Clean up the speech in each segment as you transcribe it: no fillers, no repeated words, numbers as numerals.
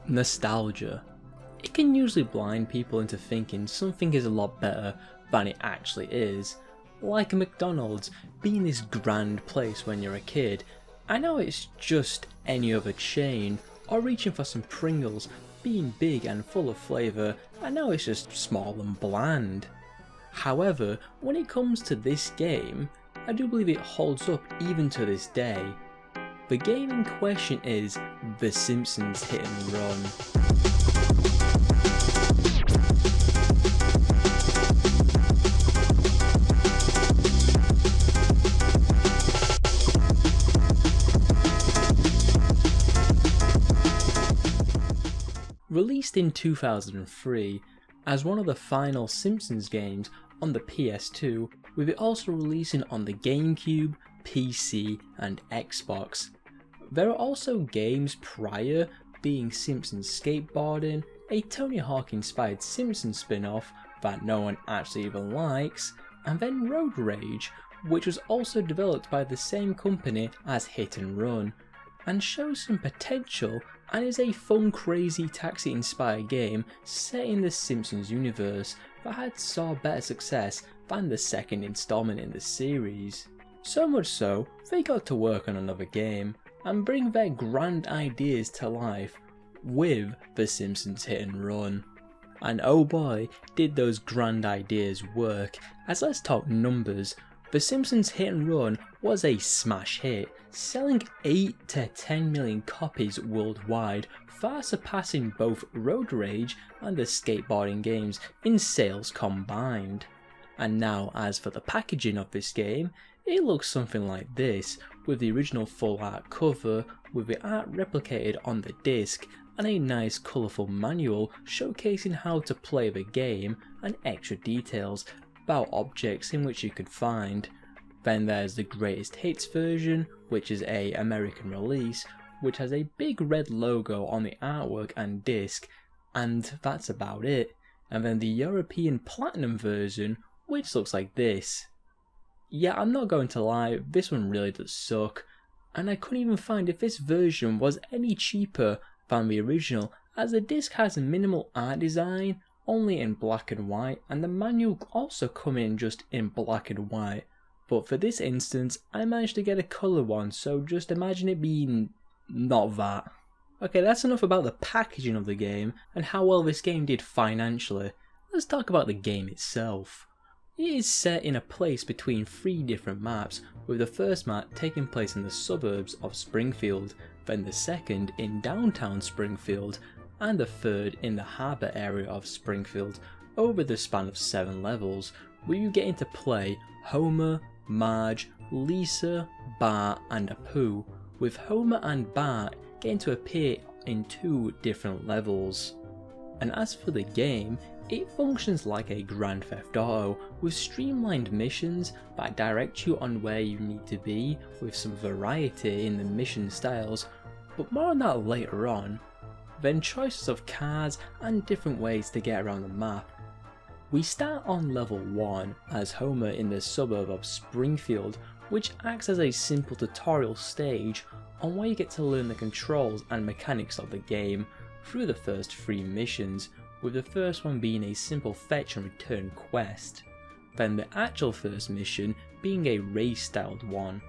Nostalgia. It can usually blind people into thinking something is a lot better than it actually is. Like a McDonald's being this grand place when you're a kid, and now it's just any other chain, or reaching for some Pringles being big and full of flavour, and now it's just small and bland. However, when it comes to this game, I do believe it holds up even to this day. The game in question is The Simpsons Hit and Run. Released in 2003 as one of the final Simpsons games on the PS2, with it also releasing on the GameCube, PC and Xbox. There are also games prior, being Simpsons Skateboarding, a Tony Hawk inspired Simpsons spin-off that no one actually even likes, and then Road Rage, which was also developed by the same company as Hit and Run, and shows some potential and is a fun crazy taxi inspired game set in the Simpsons universe that had saw better success than the second installment in the series. So much so, they got to work on another game and bring their grand ideas to life with The Simpsons Hit and Run. And oh boy, did those grand ideas work, as let's talk numbers. The Simpsons Hit and Run was a smash hit, selling 8 to 10 million copies worldwide, far surpassing both Road Rage and the skateboarding games in sales combined. And now as for the packaging of this game, it looks something like this, with the original full art cover, with the art replicated on the disc, and a nice colourful manual showcasing how to play the game and extra details about objects in which you could find. Then there's the Greatest Hits version, which is a American release, which has a big red logo on the artwork and disc, and that's about it. And then the European Platinum version, which looks like this. Yeah, I'm not going to lie, this one really does suck, and I couldn't even find if this version was any cheaper than the original, as the disc has minimal art design, only in black and white, and the manual also come in just in black and white. But for this instance, I managed to get a colour one, so just imagine it being not that. Okay, that's enough about the packaging of the game and how well this game did financially. Let's talk about the game itself. It is set in a place between 3 different maps, with the first map taking place in the suburbs of Springfield, then the second in downtown Springfield, and the third in the harbour area of Springfield, over the span of 7 levels, where you get into play Homer, Marge, Lisa, Bart and Apu, with Homer and Bart getting to appear in 2 different levels. And as for the game, it functions like a Grand Theft Auto, with streamlined missions that direct you on where you need to be, with some variety in the mission styles, but more on that later on. Then choices of cars and different ways to get around the map. We start on level 1 as Homer in the suburb of Springfield, which acts as a simple tutorial stage on where you get to learn the controls and mechanics of the game through the first 3 missions, with the first one being a simple fetch and return quest, then the actual first mission being a race styled one,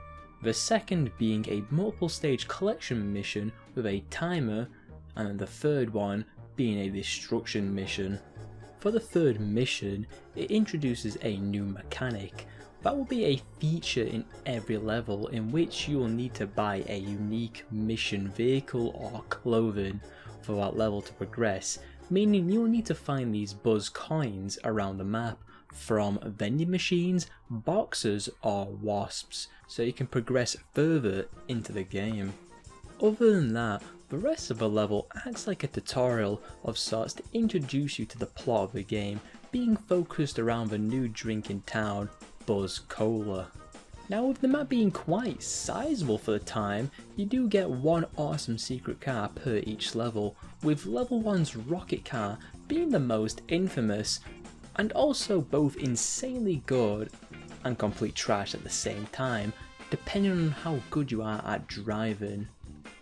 the second being a multiple stage collection mission with a timer, and then the third one being a destruction mission. For the third mission, it introduces a new mechanic that will be a feature in every level, in which you will need to buy a unique mission vehicle or clothing for that level to progress, meaning you will need to find these buzz coins around the map from vending machines, boxes or wasps, so you can progress further into the game. Other than that, the rest of the level acts like a tutorial of sorts to introduce you to the plot of the game, being focused around the new drink in town, Buzz Cola. Now, with the map being quite sizable for the time, you do get one awesome secret car per each level, with level 1's rocket car being the most infamous, and also both insanely good and complete trash at the same time, depending on how good you are at driving.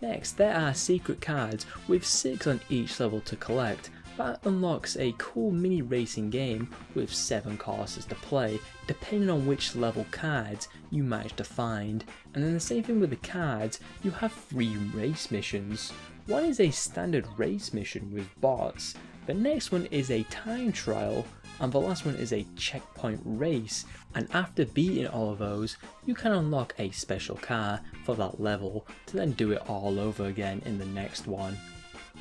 Next, there are secret cards with 6 on each level to collect. That unlocks a cool mini racing game with 7 courses to play, depending on which level cards you manage to find. And then the same thing with the cards, you have 3 race missions. One is a standard race mission with bots, the next one is a time trial, and the last one is a checkpoint race, and after beating all of those, you can unlock a special car for that level to then do it all over again in the next one.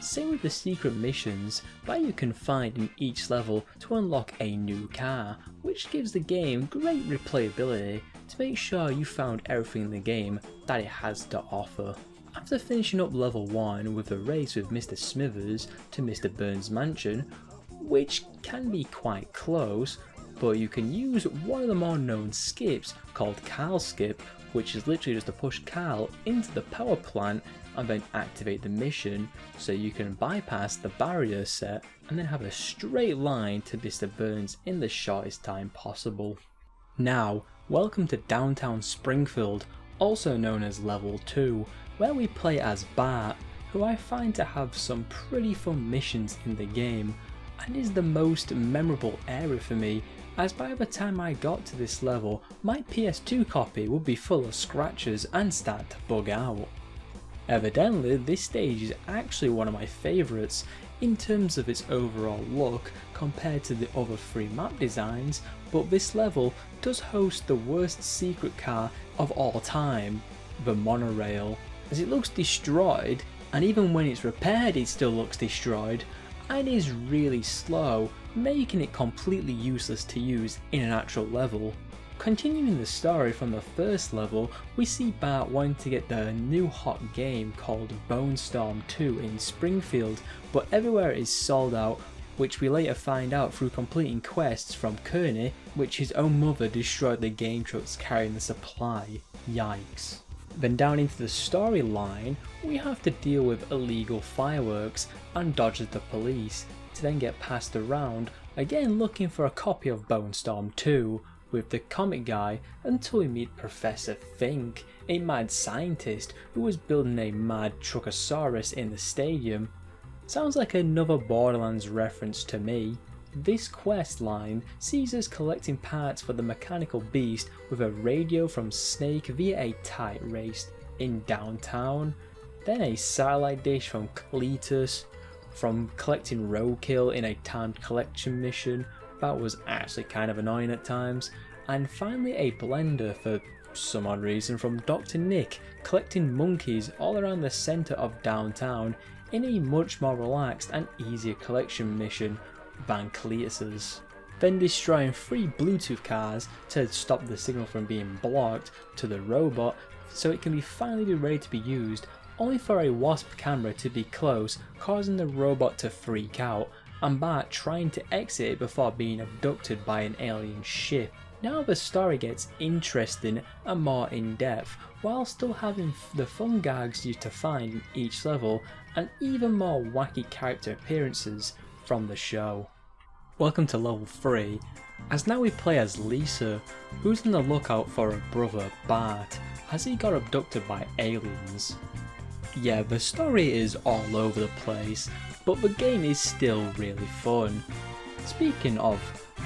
Same with the secret missions that you can find in each level to unlock a new car, which gives the game great replayability to make sure you found everything in the game that it has to offer. After finishing up level 1 with a race with Mr. Smithers to Mr. Burns' mansion, which can be quite close, but you can use one of the more known skips called Carl's Skip, which is literally just to push Carl into the power plant and then activate the mission so you can bypass the barrier set and then have a straight line to Mr. Burns in the shortest time possible. Now, welcome to downtown Springfield, also known as level 2, where we play as Bart, who I find to have some pretty fun missions in the game, and is the most memorable area for me, as by the time I got to this level, my PS2 copy would be full of scratches and start to bug out. Evidently, this stage is actually one of my favourites in terms of its overall look compared to the other 3 map designs, but this level does host the worst secret car of all time, the monorail, as it looks destroyed, and even when it's repaired it still looks destroyed, and is really slow, making it completely useless to use in an actual level. Continuing the story from the first level, we see Bart wanting to get the new hot game called Bone Storm 2 in Springfield, but everywhere is sold out, which we later find out through completing quests from Kearney, which his own mother destroyed the game trucks carrying the supply. Yikes. Then down into the storyline, we have to deal with illegal fireworks and dodge the police, to then get passed around, again looking for a copy of Bone Storm 2, with the comic guy until we meet Professor Fink, a mad scientist who was building a mad Truckosaurus in the stadium. Sounds like another Borderlands reference to me. This quest line sees us collecting parts for the mechanical beast with a radio from Snake via a tight race in downtown, then a satellite dish from Cletus, from collecting roadkill in a timed collection mission that was actually kind of annoying at times, and finally a blender for some odd reason from Dr. Nick collecting monkeys all around the centre of downtown in a much more relaxed and easier collection mission than Cletus's. Then destroying 3 Bluetooth cars to stop the signal from being blocked to the robot so it can finally be ready to be used, only for a wasp camera to be close, causing the robot to freak out, and Bart trying to exit it before being abducted by an alien ship. Now the story gets interesting and more in depth, while still having the fun gags you to find in each level, and even more wacky character appearances from the show. Welcome to level 3, as now we play as Lisa, who's on the lookout for her brother Bart, as he got abducted by aliens. Yeah, the story is all over the place, but the game is still really fun. Speaking of,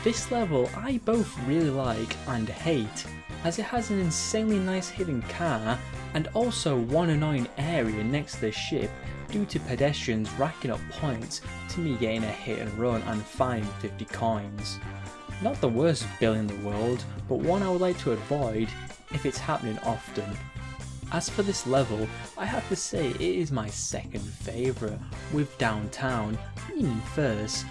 this level I both really like and hate, as it has an insanely nice hidden car and also one annoying area next to the ship due to pedestrians racking up points to me getting a hit and run and finding 50 coins. Not the worst bill in the world, but one I would like to avoid if it's happening often. As for this level, I have to say it is my second favourite, with downtown being first,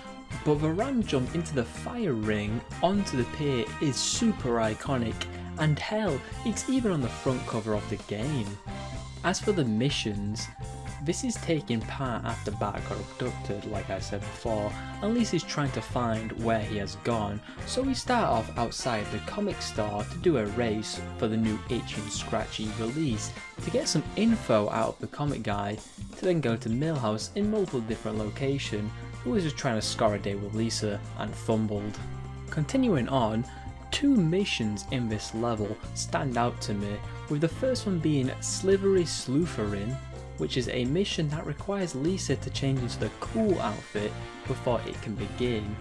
but the ram jump into the fire ring onto the pier is super iconic, and hell, it's even on the front cover of the game. As for the missions, this is taking part after Bart got abducted, like I said before, and Lisa's trying to find where he has gone, so we start off outside the comic store to do a race for the new Itchy and Scratchy release, to get some info out of the comic guy, to then go to Millhouse in multiple different locations, who was just trying to score a day with Lisa and fumbled. Continuing on, 2 missions in this level stand out to me, with the first one being Slivery Sleutherin, which is a mission that requires Lisa to change into the cool outfit before it can begin.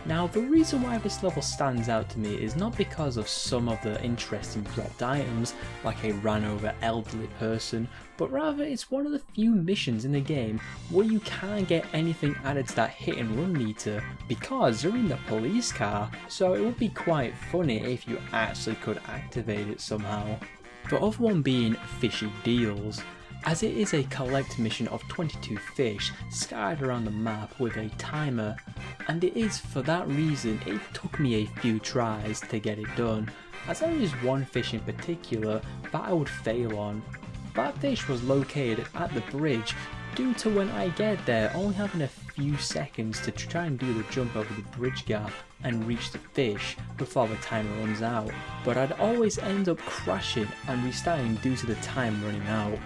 Now, the reason why this level stands out to me is not because of some of the interesting dropped items, like a ran over elderly person, but rather it's one of the few missions in the game where you can't get anything added to that hit and run meter because you're in the police car, so it would be quite funny if you actually could activate it somehow. The other one being Fishy Deals, as it is a collect mission of 22 fish scattered around the map with a timer, and it is for that reason it took me a few tries to get it done, as there is one fish in particular that I would fail on. That fish was located at the bridge due to when I get there only having a few seconds to try and do the jump over the bridge gap and reach the fish before the timer runs out, but I'd always end up crashing and restarting due to the time running out.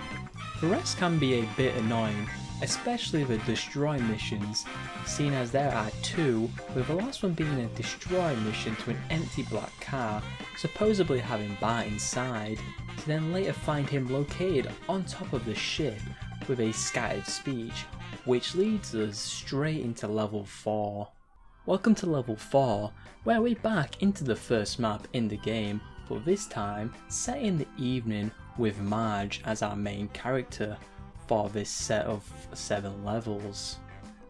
The rest can be a bit annoying, especially the destroy missions, seeing as there are two, with the last one being a destroy mission to an empty black car, supposedly having Bart inside, to then later find him located on top of the ship with a scattered speech, which leads us straight into level 4. Welcome to level 4, where we're back into the first map in the game, but this time set in the evening with Marge as our main character for this set of 7 levels.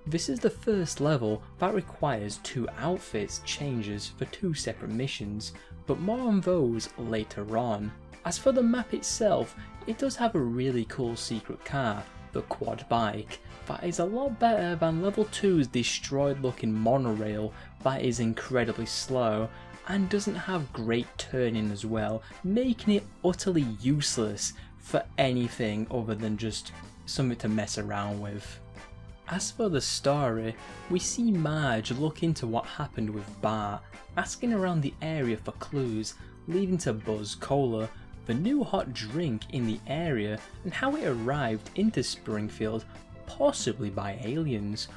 This is the first level that requires 2 outfits changes for 2 separate missions, but more on those later on. As for the map itself, it does have a really cool secret car, the quad bike, that is a lot better than level 2's destroyed looking monorail that is incredibly slow and doesn't have great turning as well, making it utterly useless for anything other than just something to mess around with. As for the story, we see Marge look into what happened with Bart, asking around the area for clues, leading to Buzz Cola, the new hot drink in the area, and how it arrived into Springfield, possibly by aliens.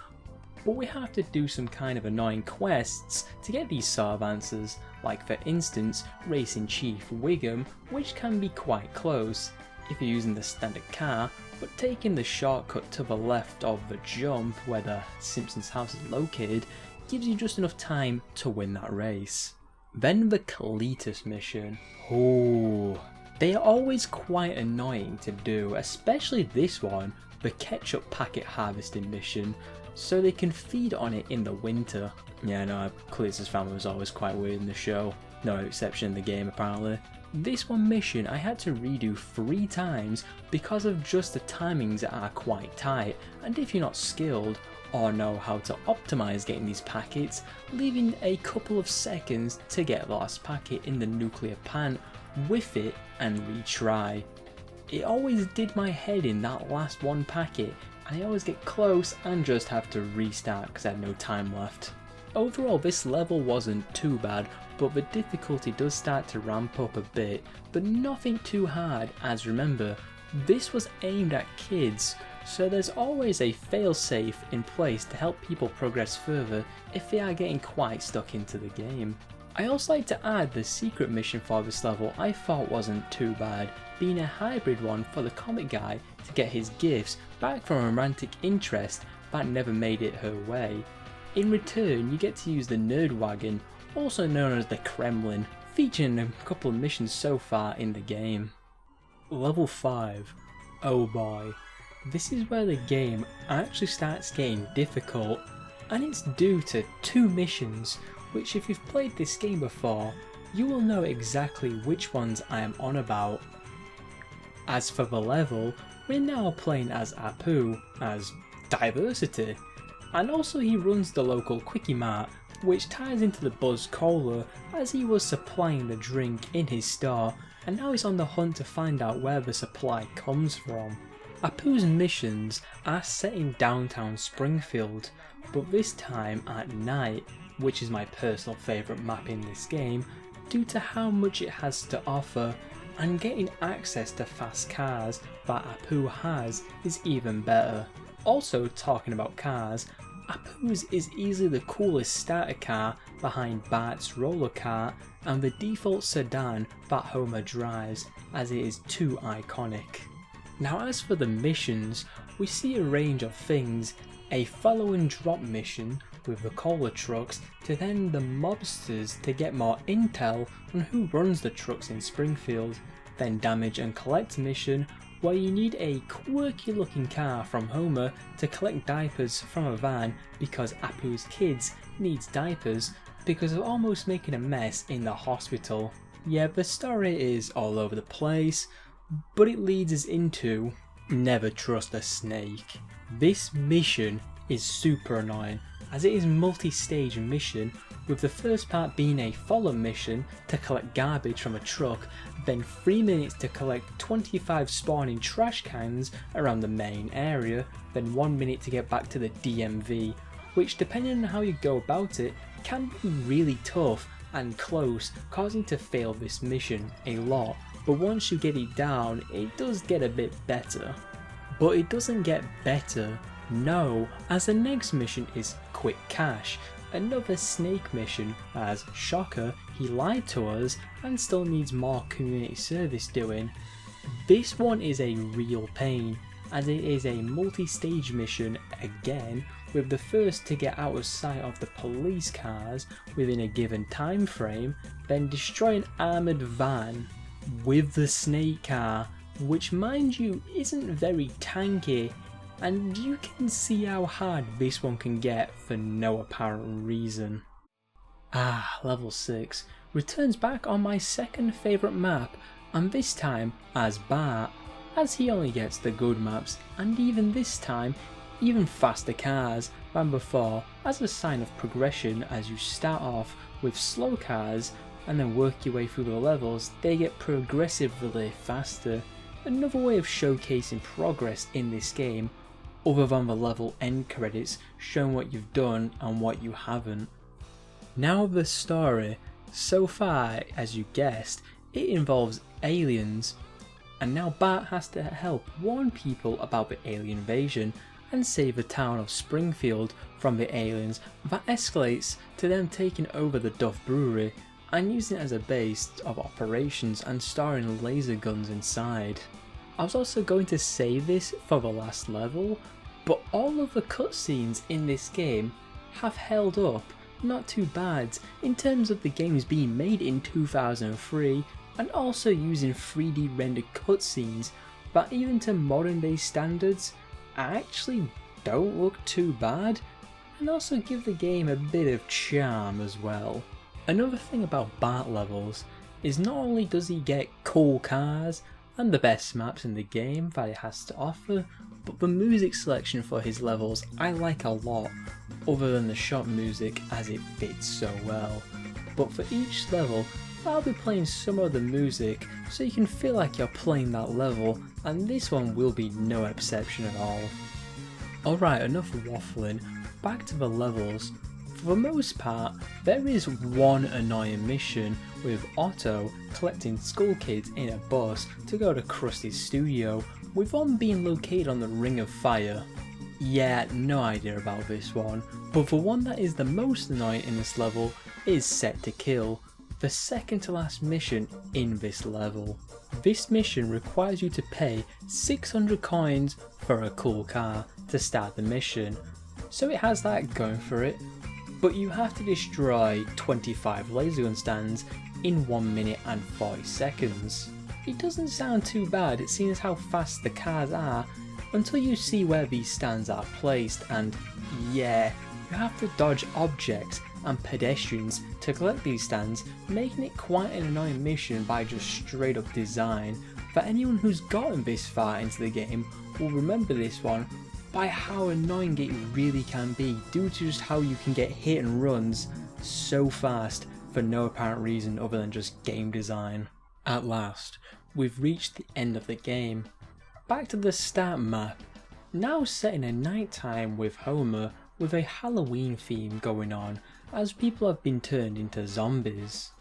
But we have to do some kind of annoying quests to get these sort of answers, like for instance racing Chief Wiggum, which can be quite close if you're using the standard car, but taking the shortcut to the left of the jump where the Simpsons house is located gives you just enough time to win that race. Then the Cletus mission. Oh, they are always quite annoying to do, especially this one, the ketchup packet harvesting mission, so they can feed on it in the winter. Yeah, no, Cletus' family was always quite weird in the show, no exception in the game apparently. This one mission I had to redo 3 times because of just the timings that are quite tight, and if you're not skilled or know how to optimize getting these packets, leaving a couple of seconds to get the last packet in the nuclear pan, whiff it and retry. It always did my head in that last one packet, and I always get close and just have to restart because I had no time left. Overall, this level wasn't too bad, but the difficulty does start to ramp up a bit, but nothing too hard, as remember, this was aimed at kids, so there's always a failsafe in place to help people progress further if they are getting quite stuck into the game. I also like to add the secret mission for this level I thought wasn't too bad, being a hybrid one for the comic guy to get his gifts back from a romantic interest that never made it her way. In return, you get to use the Nerd Wagon, also known as the Kremlin, featuring a couple of missions so far in the game. Level 5. Oh boy. This is where the game actually starts getting difficult, and it's due to 2 missions, which if you've played this game before, you will know exactly which ones I am on about. As for the level, we're now playing as Apu, as diversity, and also he runs the local Quickie Mart, which ties into the Buzz Cola as he was supplying the drink in his store, and now he's on the hunt to find out where the supply comes from. Apu's missions are set in downtown Springfield, but this time at night, which is my personal favourite map in this game due to how much it has to offer, and getting access to fast cars that Apu has is even better. Also, talking about cars, Apu's is easily the coolest starter car behind Bart's roller cart and the default sedan that Homer drives, as it is too iconic. Now as for the missions, we see a range of things, a follow and drop mission with the cola trucks, to then the mobsters to get more intel on who runs the trucks in Springfield, then damage and collect mission where you need a quirky looking car from Homer to collect diapers from a van because Apu's kids needs diapers because of almost making a mess in the hospital. Yeah, the story is all over the place, but it leads us into never trust a snake. This mission is super annoying as it is multi-stage mission, with the first part being a follow mission to collect garbage from a truck, then 3 minutes to collect 25 spawning trash cans around the main area, then 1 minute to get back to the DMV, which depending on how you go about it can be really tough and close, causing to fail this mission a lot, but once you get it down it does get a bit better. But it doesn't get better, no, as the next mission is Quick Cash, another snake mission as, shocker, he lied to us and still needs more community service doing. This one is a real pain as it is a multi-stage mission again, with the first to get out of sight of the police cars within a given time frame, then destroy an armoured van with the snake car, which mind you isn't very tanky, and you can see how hard this one can get for no apparent reason. Level 6 returns back on my second favourite map, and this time as Bart, as he only gets the good maps, and even this time even faster cars than before, as a sign of progression. As you start off with slow cars and then work your way through the levels, they get progressively faster. Another way of showcasing progress in this game, other than the level end credits showing what you've done and what you haven't. Now the story, so far as you guessed, it involves aliens, and now Bart has to help warn people about the alien invasion and save the town of Springfield from the aliens. That escalates to them taking over the Duff Brewery and using it as a base of operations and storing laser guns inside. I was also going to save this for the last level, but all of the cutscenes in this game have held up not too bad in terms of the games being made in 2003 and also using 3D rendered cutscenes that even to modern day standards actually don't look too bad and also give the game a bit of charm as well. Another thing about Bart levels is not only does he get cool cars and the best maps in the game that it has to offer, but the music selection for his levels I like a lot, other than the shop music as it fits so well. But for each level I'll be playing some of the music so you can feel like you're playing that level, and this one will be no exception at all. Alright, enough waffling, back to the levels. For the most part, there is one annoying mission with Otto collecting school kids in a bus to go to Krusty's studio, with one being located on the Ring of Fire. Yeah, no idea about this one, but the one that is the most annoying in this level is Set to Kill, the second to last mission in this level. This mission requires you to pay 600 coins for a cool car to start the mission, so it has that going for it. But you have to destroy 25 laser gun stands in 1 minute and 40 seconds. It doesn't sound too bad seeing as how fast the cars are until you see where these stands are placed, and yeah, you have to dodge objects and pedestrians to collect these stands, making it quite an annoying mission by just straight up design. For anyone who's gotten this far into the game will remember this one by how annoying it really can be due to just how you can get hit and runs so fast for no apparent reason other than just game design. At last, we've reached the end of the game. Back to the start map, now set in a night time with Homer with a Halloween theme going on as people have been turned into zombies.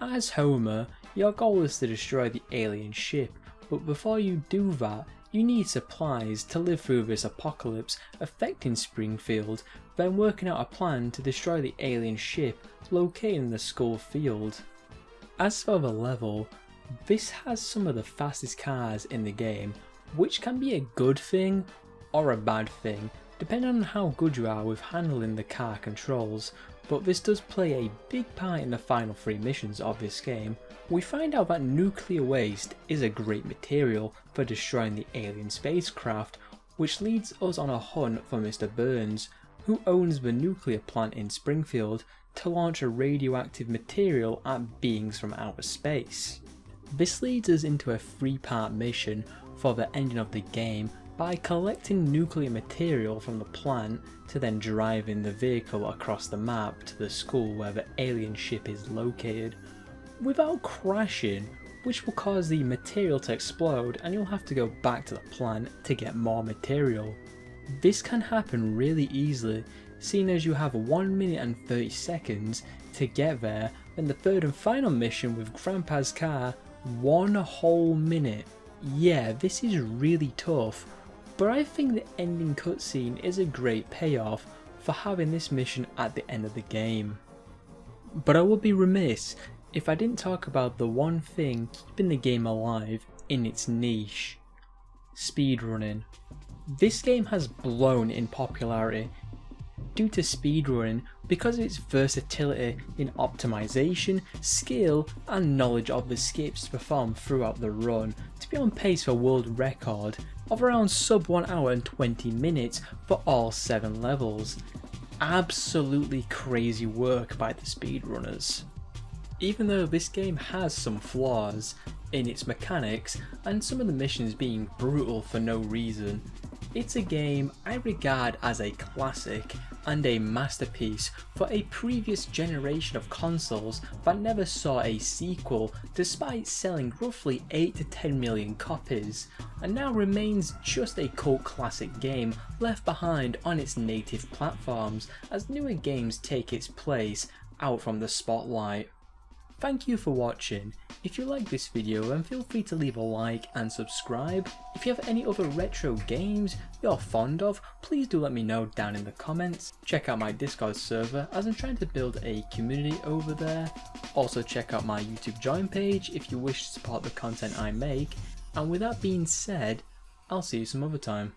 As Homer, your goal is to destroy the alien ship, but before you do that, you need supplies to live through this apocalypse affecting Springfield, then working out a plan to destroy the alien ship located in the school field. As for the level, this has some of the fastest cars in the game, which can be a good thing or a bad thing, depending on how good you are with handling the car controls, but this does play a big part in the final 3 missions of this game. We find out that nuclear waste is a great material for destroying the alien spacecraft, which leads us on a hunt for Mr. Burns, who owns the nuclear plant in Springfield, to launch a radioactive material at beings from outer space. This leads us into a 3-part mission for the ending of the game by collecting nuclear material from the plant to then driving the vehicle across the map to the school where the alien ship is located, without crashing, which will cause the material to explode and you'll have to go back to the plant to get more material. This can happen really easily, seeing as you have 1 minute and 30 seconds to get there, then the 3rd and final mission with Grandpa's car, 1 whole minute. Yeah, this is really tough, but I think the ending cutscene is a great payoff for having this mission at the end of the game. But I would be remiss if I didn't talk about the one thing keeping the game alive in its niche: speedrunning. This game has blown in popularity due to speedrunning because of its versatility in optimization, skill and knowledge of the skips to perform throughout the run to be on pace for world record of around sub 1 hour and 20 minutes for all 7 levels. Absolutely crazy work by the speedrunners. Even though this game has some flaws in its mechanics and some of the missions being brutal for no reason, it's a game I regard as a classic and a masterpiece for a previous generation of consoles that never saw a sequel despite selling roughly 8 to 10 million copies, and now remains just a cult classic game left behind on its native platforms as newer games take its place out from the spotlight. Thank you for watching. If you like this video then feel free to leave a like and subscribe. If you have any other retro games you're fond of, please do let me know down in the comments. Check out my Discord server as I'm trying to build a community over there. Also check out my YouTube join page if you wish to support the content I make. And with that being said, I'll see you some other time.